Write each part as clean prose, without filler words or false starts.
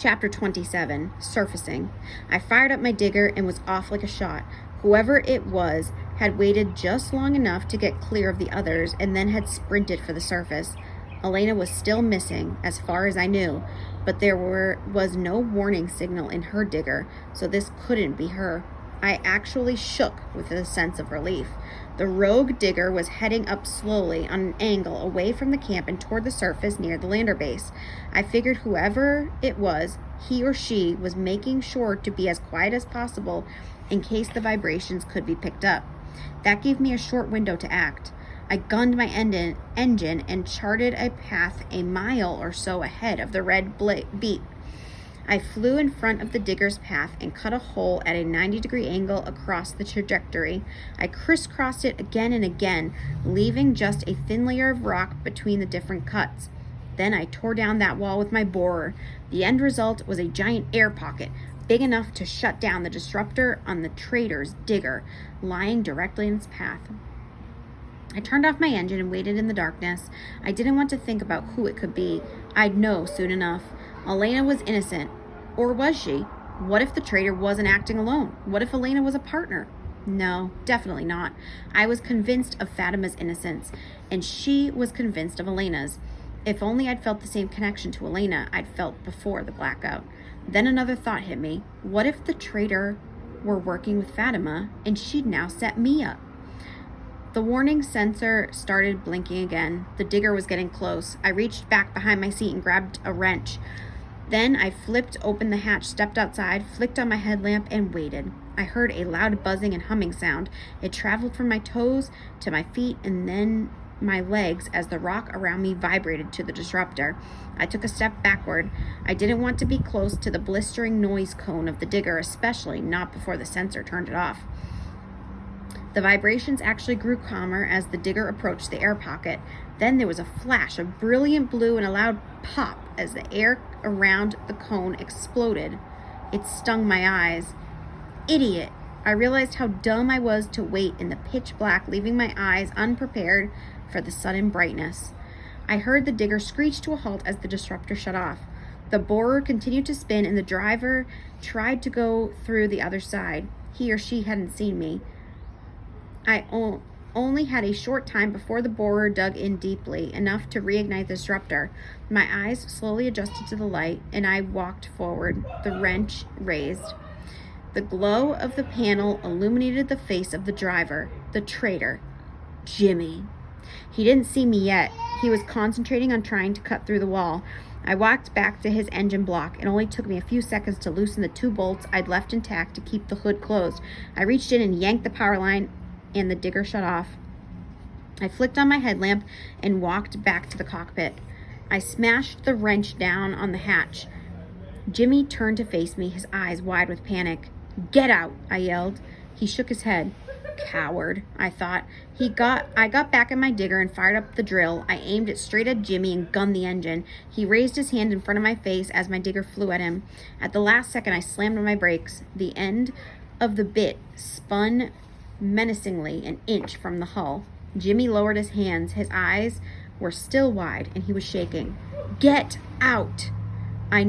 Chapter 27, Surfacing. I fired up my digger and was off like a shot. Whoever it was had waited just long enough to get clear of the others and then had sprinted for the surface. Elena was still missing, as far as I knew, but there was no warning signal in her digger, so this couldn't be her. I actually shook with a sense of relief. The rogue digger was heading up slowly on an angle away from the camp and toward the surface near the lander base. I figured whoever it was, he or she was making sure to be as quiet as possible in case the vibrations could be picked up. That gave me a short window to act. I gunned my engine and charted a path a mile or so ahead of the red beat. I flew in front of the digger's path and cut a hole at a 90-degree angle across the trajectory. I crisscrossed it again and again, leaving just a thin layer of rock between the different cuts. Then I tore down that wall with my borer. The end result was a giant air pocket, big enough to shut down the disruptor on the traitor's digger, lying directly in its path. I turned off my engine and waited in the darkness. I didn't want to think about who it could be. I'd know soon enough. Elena was innocent. Or was she? What if the traitor wasn't acting alone? What if Elena was a partner? No, definitely not. I was convinced of Fatima's innocence, and she was convinced of Elena's. If only I'd felt the same connection to Elena I'd felt before the blackout. Then another thought hit me. What if the traitor were working with Fatima, and she'd now set me up? The warning sensor started blinking again. The digger was getting close. I reached back behind my seat and grabbed a wrench. Then I flipped open the hatch, stepped outside, flicked on my headlamp, and waited. I heard a loud buzzing and humming sound. It traveled from my toes to my feet and then my legs as the rock around me vibrated to the disruptor. I took a step backward. I didn't want to be close to the blistering noise cone of the digger, especially not before the sensor turned it off. The vibrations actually grew calmer as the digger approached the air pocket. Then there was a flash of brilliant blue and a loud pop as the air around the cone exploded. It stung my eyes. Idiot! I realized how dumb I was to wait in the pitch black, leaving my eyes unprepared for the sudden brightness. I heard the digger screech to a halt as the disruptor shut off. The borer continued to spin and the driver tried to go through the other side. He or she hadn't seen me. I only had a short time before the borer dug in deeply, enough to reignite the disruptor. My eyes slowly adjusted to the light, and I walked forward, the wrench raised. The glow of the panel illuminated the face of the driver, the traitor, Jimmy. He didn't see me yet. He was concentrating on trying to cut through the wall. I walked back to his engine block. It only took me a few seconds to loosen the 2 bolts I'd left intact to keep the hood closed. I reached in and yanked the power line, and the digger shut off. I flicked on my headlamp and walked back to the cockpit. I smashed the wrench down on the hatch. Jimmy turned to face me, his eyes wide with panic. "Get out," I yelled. He shook his head. Coward, I thought. I got back in my digger and fired up the drill. I aimed it straight at Jimmy and gunned the engine. He raised his hand in front of my face as my digger flew at him. At the last second, I slammed on my brakes. The end of the bit spun menacingly an inch from the hull. Jimmy lowered his hands. His eyes were still wide, and he was shaking. "Get out!" He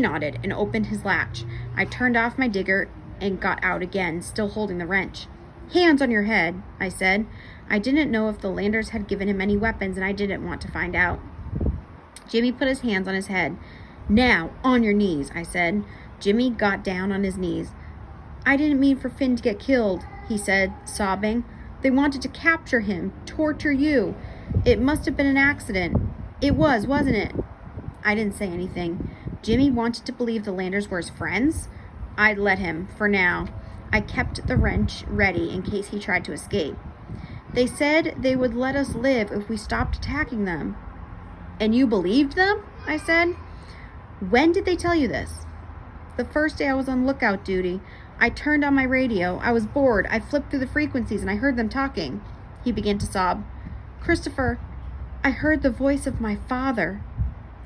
nodded and opened his latch. I turned off my digger and got out again, still holding the wrench. "Hands on your head," I said. I didn't know if the landers had given him any weapons, and I didn't want to find out. Jimmy put his hands on his head. "Now, on your knees," I said. Jimmy got down on his knees. "I didn't mean for Finn to get killed," he said, sobbing. "They wanted to capture him, torture you. It must have been an accident. It was, wasn't it?" I didn't say anything. Jimmy wanted to believe the landers were his friends. I'd let him, for now. I kept the wrench ready in case he tried to escape. "They said they would let us live if we stopped attacking them." "And you believed them?" I said. "When did they tell you this?" "The first day I was on lookout duty. I turned on my radio. I was bored. I flipped through the frequencies and I heard them talking." He began to sob. "Christopher, I heard the voice of my father."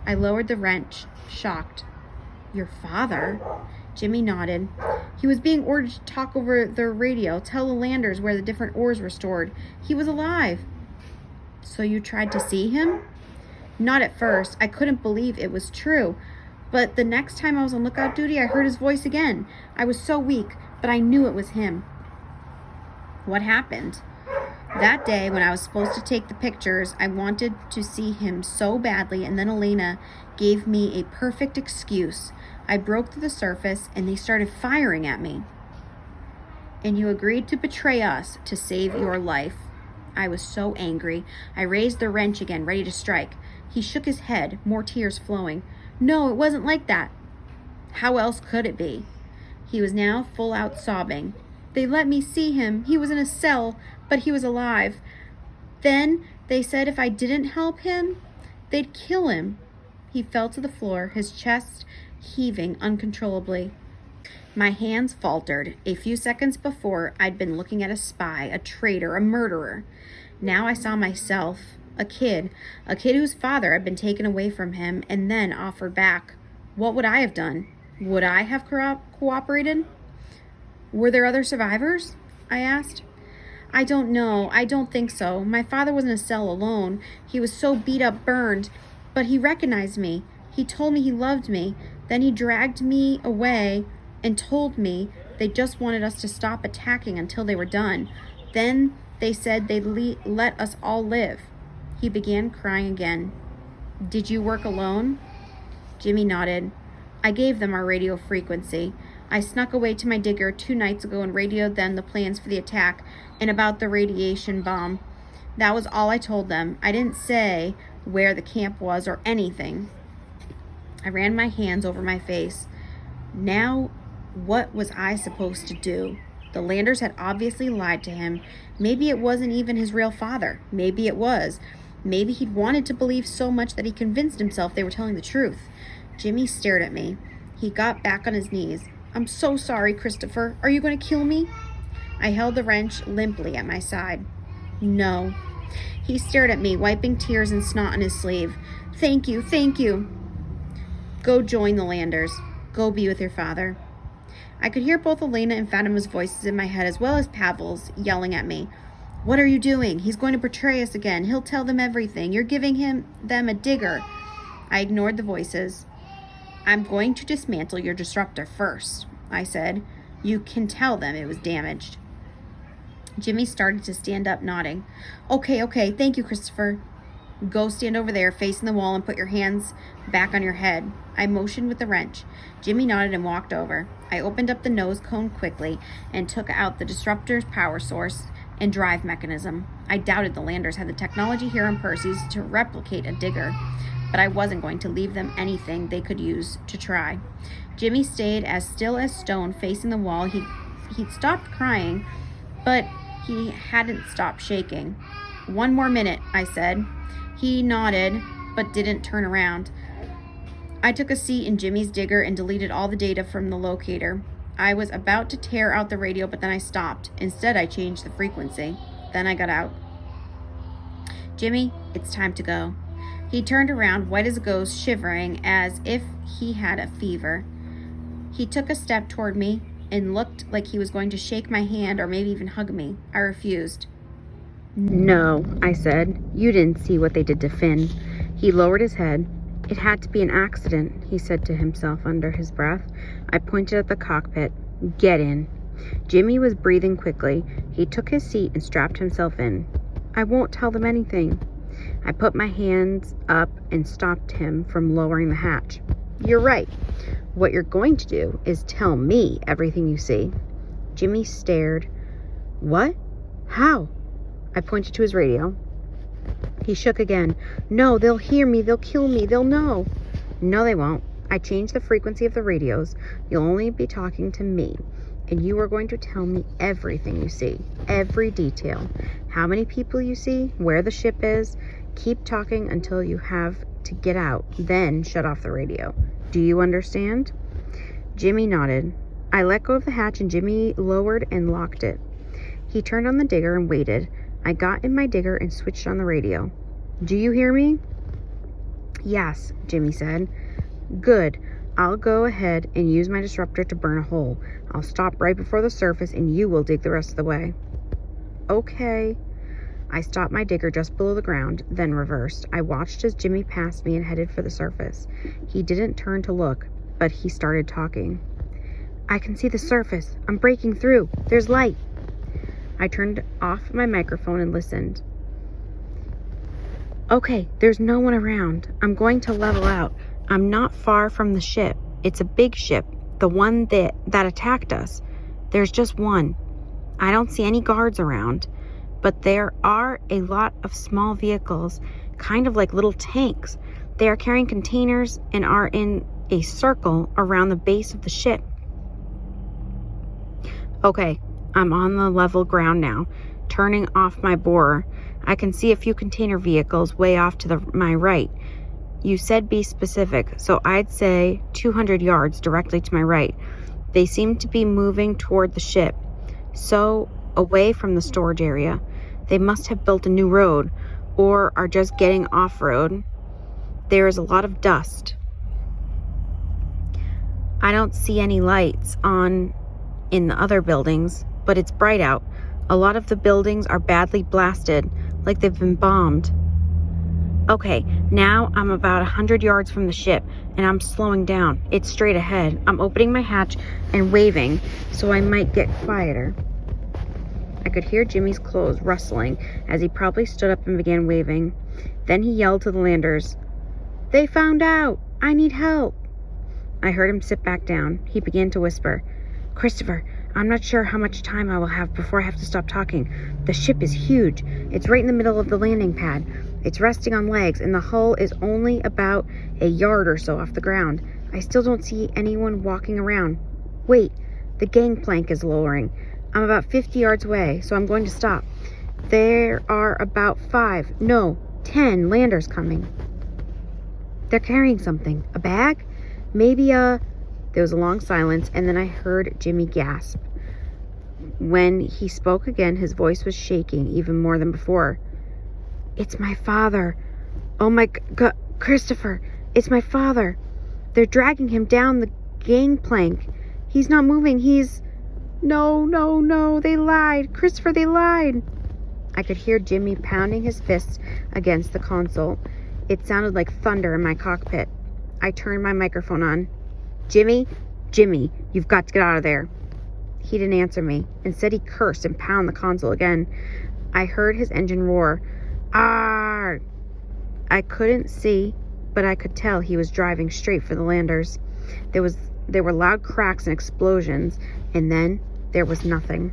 I lowered the wrench, shocked. "Your father?" Jimmy nodded. "He was being ordered to talk over the radio, tell the landers where the different ores were stored. He was alive." "So you tried to see him?" "Not at first. I couldn't believe it was true. But the next time I was on lookout duty, I heard his voice again. I was so weak, but I knew it was him. What happened? That day, when I was supposed to take the pictures, I wanted to see him so badly, and then Elena gave me a perfect excuse. I broke through the surface, and they started firing at me. And you agreed to betray us to save your life. I was so angry. I raised the wrench again, ready to strike. He shook his head, more tears flowing. No, it wasn't like that. How else could it be? He was now full out sobbing. They let me see him. He was in a cell, but he was alive. Then they said if I didn't help him, they'd kill him. He fell to the floor, his chest heaving uncontrollably. My hands faltered. A few seconds before, I'd been looking at a spy, a traitor, a murderer. Now I saw myself, a kid whose father had been taken away from him and then offered back. What would I have done? Would I have cooperated? Were there other survivors? I asked. I don't know. I don't think so. My father was in a cell alone. He was so beat up, burned, but he recognized me. He told me he loved me. Then he dragged me away and told me they just wanted us to stop attacking until they were done. Then they said they'd let us all live. He began crying again. Did you work alone? Jimmy nodded. I gave them our radio frequency. I snuck away to my digger 2 nights ago and radioed them the plans for the attack and about the radiation bomb. That was all I told them. I didn't say where the camp was or anything. I ran my hands over my face. Now, what was I supposed to do? The Landers had obviously lied to him. Maybe it wasn't even his real father. Maybe it was. Maybe he'd wanted to believe so much that he convinced himself they were telling the truth. Jimmy stared at me. He got back on his knees. I'm so sorry, Christopher. Are you going to kill me? I held the wrench limply at my side. No. He stared at me, wiping tears and snot on his sleeve. Thank you, thank you. Go join the Landers. Go be with your father. I could hear both Elena and Fatima's voices in my head, as well as Pavel's yelling at me. What are you doing? He's going to betray us again. He'll tell them everything. You're giving them a digger. I ignored the voices. I'm going to dismantle your disruptor first, I said. You can tell them it was damaged. Jimmy started to stand up, nodding. Okay, thank you, Christopher. Go stand over there, facing the wall, and put your hands back on your head. I motioned with the wrench. Jimmy nodded and walked over. I opened up the nose cone quickly and took out the disruptor's power source and drive mechanism. I doubted the Landers had the technology here on Perseus to replicate a digger, but I wasn't going to leave them anything they could use to try. Jimmy stayed as still as stone, facing the wall. He'd stopped crying, but he hadn't stopped shaking. 1 more minute, I said. He nodded, but didn't turn around. I took a seat in Jimmy's digger and deleted all the data from the locator. I was about to tear out the radio, but then I stopped. Instead, I changed the frequency. Then I got out. Jimmy, it's time to go. He turned around, white as a ghost, shivering as if he had a fever. He took a step toward me and looked like he was going to shake my hand or maybe even hug me. I refused. No, I said. You didn't see what they did to Finn. He lowered his head. It had to be an accident, he said to himself under his breath. I pointed at the cockpit. Get in. Jimmy was breathing quickly. He took his seat and strapped himself in. I won't tell them anything. I put my hands up and stopped him from lowering the hatch. You're right. What you're going to do is tell me everything you see. Jimmy stared. What? How? I pointed to his radio. He shook again. No, they'll hear me. They'll kill me. They'll know. No, they won't. I changed the frequency of the radios. You'll only be talking to me. And you are going to tell me everything you see. Every detail. How many people you see. Where the ship is. Keep talking until you have to get out. Then shut off the radio. Do you understand? Jimmy nodded. I let go of the hatch and Jimmy lowered and locked it. He turned on the digger and waited. I got in my digger and switched on the radio. Do you hear me? Yes, Jimmy said. Good. I'll go ahead and use my disruptor to burn a hole. I'll stop right before the surface and you will dig the rest of the way. Okay. I stopped my digger just below the ground, then reversed. I watched as Jimmy passed me and headed for the surface. He didn't turn to look, but he started talking. I can see the surface. I'm breaking through. There's light. I turned off my microphone and listened. Okay, there's no one around. I'm going to level out. I'm not far from the ship. It's a big ship, the one that attacked us. There's just one. I don't see any guards around, but there are a lot of small vehicles, kind of like little tanks. They are carrying containers and are in a circle around the base of the ship. Okay, I'm on the level ground now, turning off my borer. I can see a few container vehicles way off to my right. You said be specific, so I'd say 200 yards directly to my right. They seem to be moving toward the ship, so away from the storage area. They must have built a new road, or are just getting off-road. There is a lot of dust. I don't see any lights on in the other buildings, but it's bright out. A lot of the buildings are badly blasted, like they've been bombed. Okay, now I'm about 100 yards from the ship, and I'm slowing down. It's straight ahead. I'm opening my hatch and waving, so I might get quieter. I could hear Jimmy's clothes rustling as he probably stood up and began waving. Then he yelled to the landers, "They found out! I need help!" I heard him sit back down. He began to whisper, "Christopher, I'm not sure how much time I will have before I have to stop talking. The ship is huge. It's right in the middle of the landing pad. It's resting on legs, and the hull is only about a yard or so off the ground. I still don't see anyone walking around. Wait, the gangplank is lowering. I'm about 50 yards away, so I'm going to stop. There are about 10 landers coming. They're carrying something. A bag? Maybe a..." There was a long silence, and then I heard Jimmy gasp. When he spoke again, his voice was shaking even more than before. "It's my father. Oh my God, Christopher, it's my father. They're dragging him down the gangplank. He's not moving. No, they lied. Christopher, they lied." I could hear Jimmy pounding his fists against the console. It sounded like thunder in my cockpit. I turned my microphone on. Jimmy, you've got to get out of there." He didn't answer me. Instead, he cursed and pounded the console again. I heard his engine roar. "Arr!" I couldn't see, but I could tell he was driving straight for the landers. There were loud cracks and explosions, and then there was nothing.